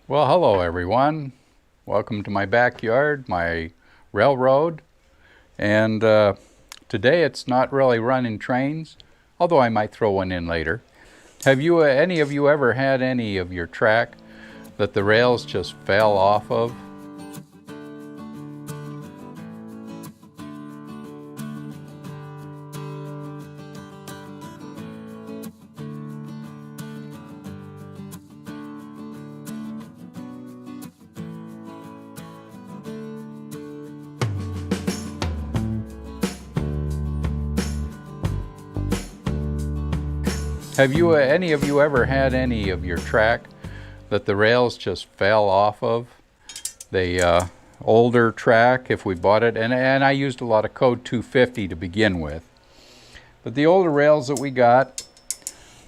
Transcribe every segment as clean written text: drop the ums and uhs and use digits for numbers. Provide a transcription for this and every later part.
Well, hello everyone. Welcome to my backyard, my railroad. And today it's not really running trains, although I might throw one in later. Have you, any of you ever had any of your track that the rails just fell off of? Have you, any of you ever had any of your track that the rails just fell off of? The older track, if we bought it, and I used a lot of code 250 to begin with. But the older rails that we got,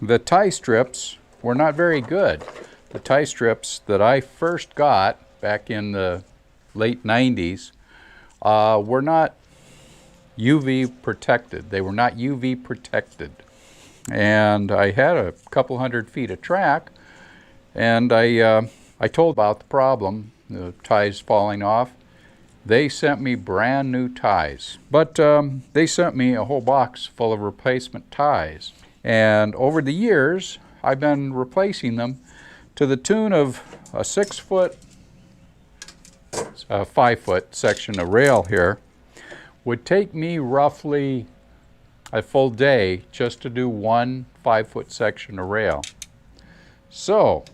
the tie strips were not very good. The tie strips that I first got back in the late 90s were not UV protected. They were not UV protected. And I had a couple hundred feet of track, and I told about the problem, the ties falling off. They sent me brand new ties, but they sent me a whole box full of replacement ties. And over the years, I've been replacing them to the tune of a 6 foot, 5 foot section of rail here. Would take me roughly a full day just to do one 5 foot section of rail. So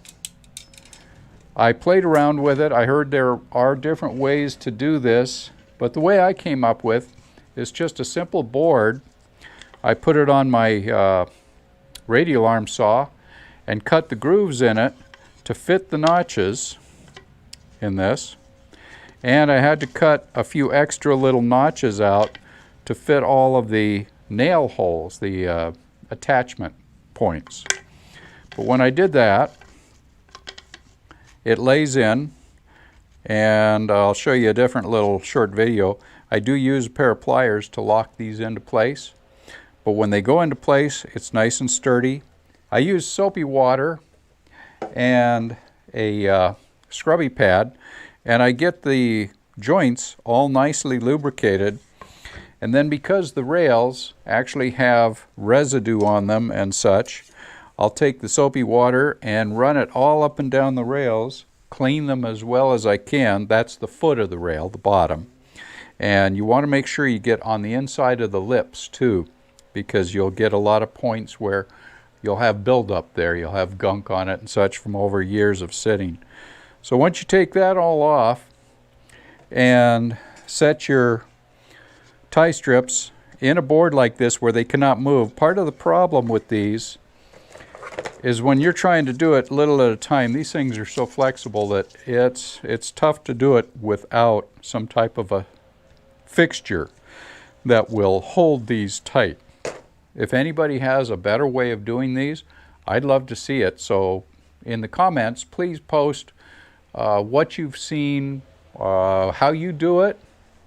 I played around with it. I heard there are different ways to do this, but the way I came up with is just a simple board. I put it on my radial arm saw and cut the grooves in it to fit the notches in this. And I had to cut a few extra little notches out to fit all of the nail holes, the attachment points. But when I did that, it lays in, and I'll show you a different little short video. I do use a pair of pliers to lock these into place, but when they go into place, it's nice and sturdy. I use soapy water and a scrubby pad, and I get the joints all nicely lubricated. And then because the rails actually have residue on them and such, I'll take the soapy water and run it all up and down the rails, clean them as well as I can. That's the foot of the rail, the bottom. And you want to make sure you get on the inside of the lips too, because you'll get a lot of points where you'll have buildup there. You'll have gunk on it and such from over years of sitting. So once you take that all off and set your tie strips in a board like this where they cannot move. Part of the problem with these is when you're trying to do it little at a time, these things are so flexible that it's tough to do it without some type of a fixture that will hold these tight. If anybody has a better way of doing these, I'd love to see it. So in the comments, please post what you've seen, how you do it.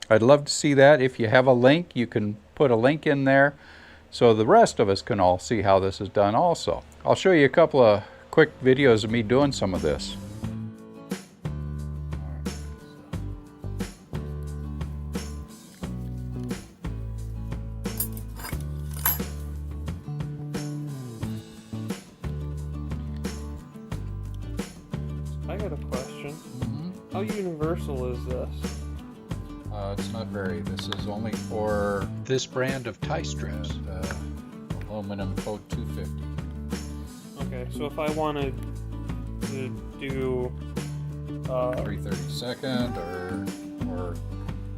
I'd love to see that. If you have a link, you can put a link in there so the rest of us can all see how this is done also. I'll show you a couple of quick videos of me doing some of this. I got a question. How universal is this? It's not very. This is only for this brand of tie strips, aluminum code 250. Okay, so if I wanted to do 332nd or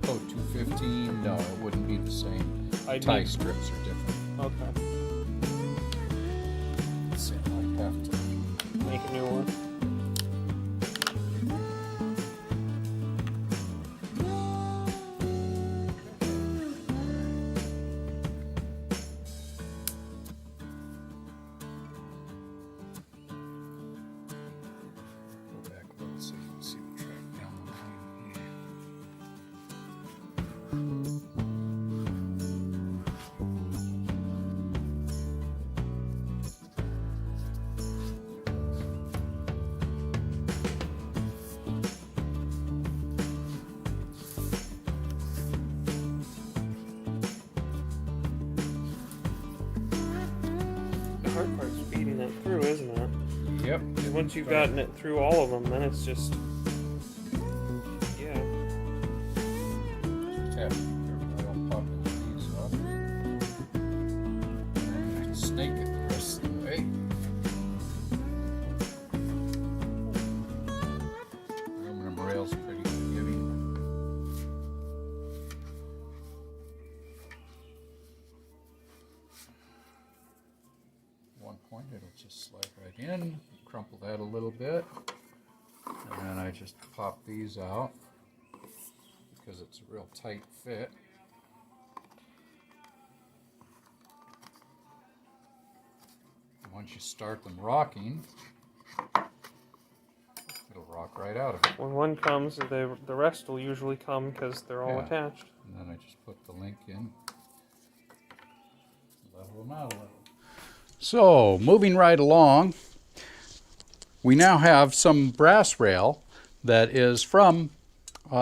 code 215, no, it wouldn't be the same. Tie strips are different. Okay. So I have to Make a new one. go back a little so you can see the track down the line. Yeah. hard part's feeding it through, isn't it? Yep. And once you've gotten it through all of them, then it's just, yeah. Yeah. I'll pop these up. And snake it the rest of the way. Aluminum rail's pretty forgiving. One point, it'll just slide right in. Crumple that a little bit, and then I just pop these out because it's a real tight fit. And once you start them rocking, it'll rock right out of it. When one comes, the rest will usually come because they're all attached. And then I just put the link in, level them out a little. So, moving right along, we now have some brass rail that is from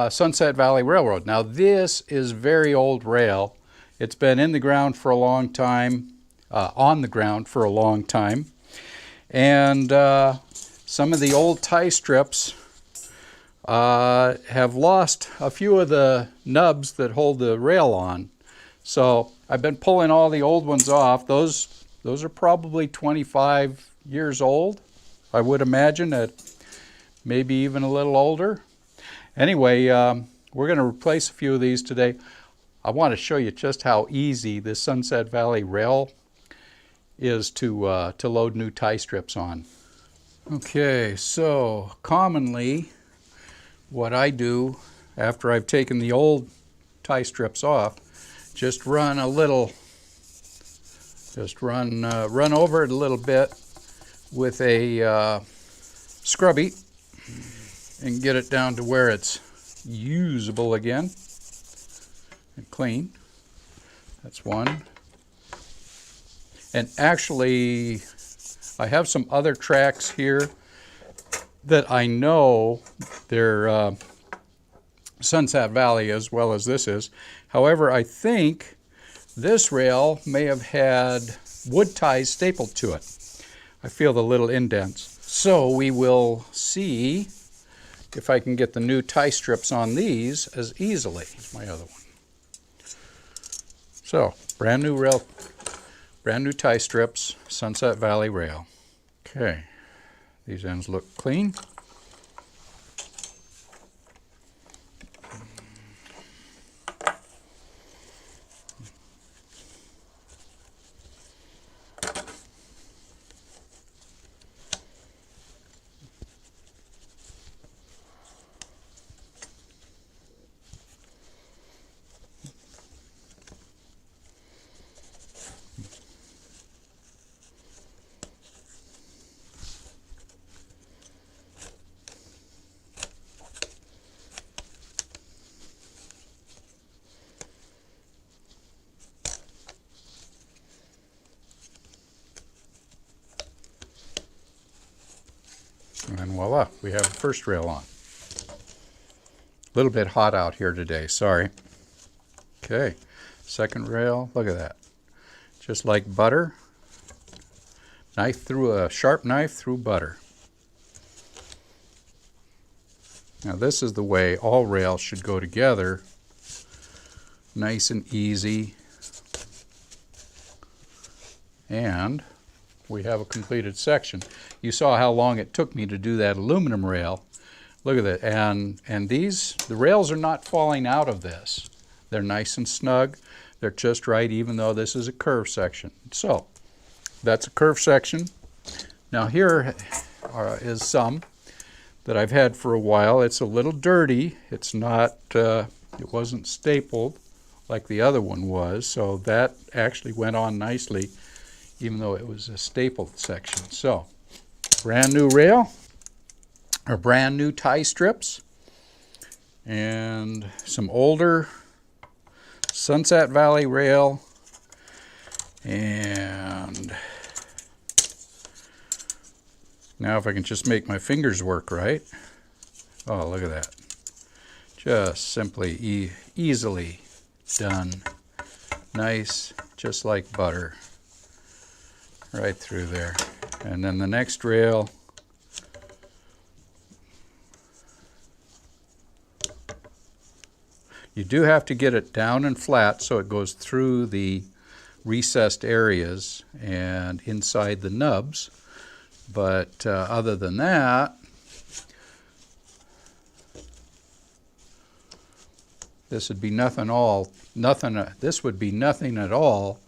Sunset Valley Railroad. Now this is very old rail. It's been in the ground for a long time, on the ground for a long time. And some of the old tie strips have lost a few of the nubs that hold the rail on. So I've been pulling all the old ones off. Those are probably 25 years old, I would imagine, at maybe even a little older. Anyway, we're going to replace a few of these today. I want to show you just how easy this Sunset Valley rail is to load new tie strips on. Okay, so commonly what I do after I've taken the old tie strips off, just run a little, run over it a little bit with a scrubby and get it down to where it's usable again and clean. That's one. And actually, I have some other tracks here that I know they're Sunset Valley as well as this is. However, I think this rail may have had wood ties stapled to it. I feel the little indents. So we will see if I can get the new tie strips on these as easily. Here's my other one. So, brand new rail, brand new tie strips, Sunset Valley rail. Okay, these ends look clean. And voila, we have the first rail on. A little bit hot out here today, sorry. Okay, second rail, look at that. Just like butter. Knife through a sharp knife through butter. Now this is the way all rails should go together. Nice and easy. And we have a completed section. You saw how long it took me to do that aluminum rail. Look at that. And these, the rails are not falling out of this. They're nice and snug. They're just right, even though this is a curved section. So that's a curved section. Now here is some that I've had for a while. It's a little dirty. It's not, it wasn't stapled like the other one was. So that actually went on nicely, even though it was a stapled section. So, brand new rail, or brand new tie strips, and some older Sunset Valley rail, and now if I can just make my fingers work right. Oh, look at that. Just simply easily done. Nice, just like butter. right through there. And then the next rail, you do have to get it down and flat so it goes through the recessed areas and inside the nubs. But other than that, this would be nothing at all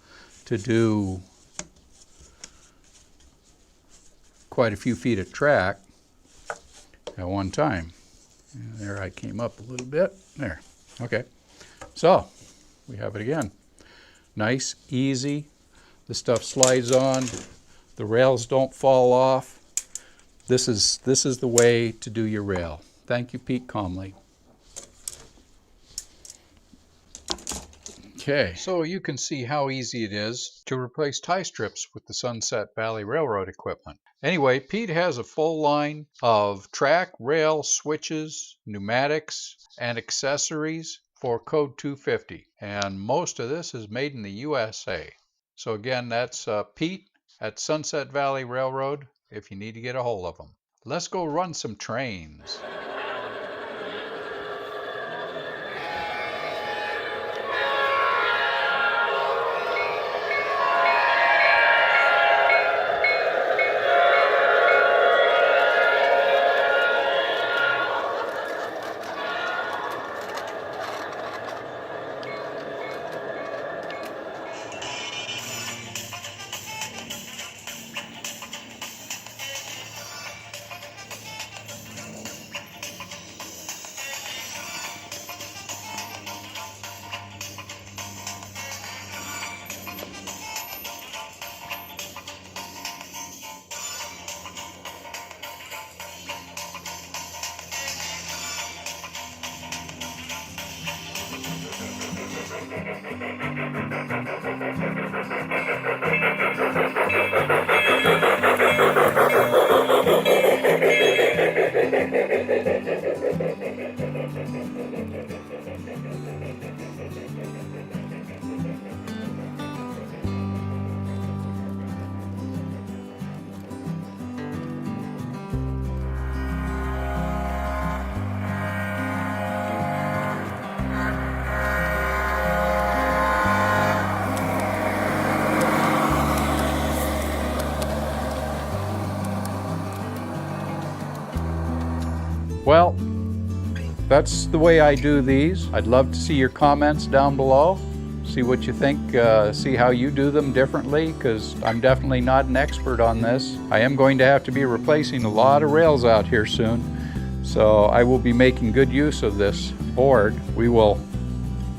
to do quite a few feet of track at one time. And there I came up a little bit. There. Okay. So we have it again. Nice, easy. The stuff slides on. The rails don't fall off. This is the way to do your rail. Thank you, Pete Comley. Okay, so you can see how easy it is to replace tie strips with the Sunset Valley Railroad equipment. Anyway, Pete has a full line of track, rail, switches, pneumatics, and accessories for code 250. And most of this is made in the USA. So again, that's Pete at Sunset Valley Railroad if you need to get a hold of him. Let's go run some trains. Well, that's the way I do these. I'd love to see your comments down below. See what you think, see how you do them differently, because I'm definitely not an expert on this. I am going to have to be replacing a lot of rails out here soon, so I will be making good use of this board. We will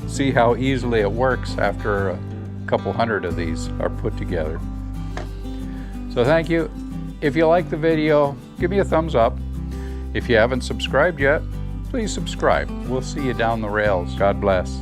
see how easily it works after a couple hundred of these are put together. So thank you. If you like the video, give me a thumbs up. If you haven't subscribed yet, please subscribe. We'll see you down the rails. God bless.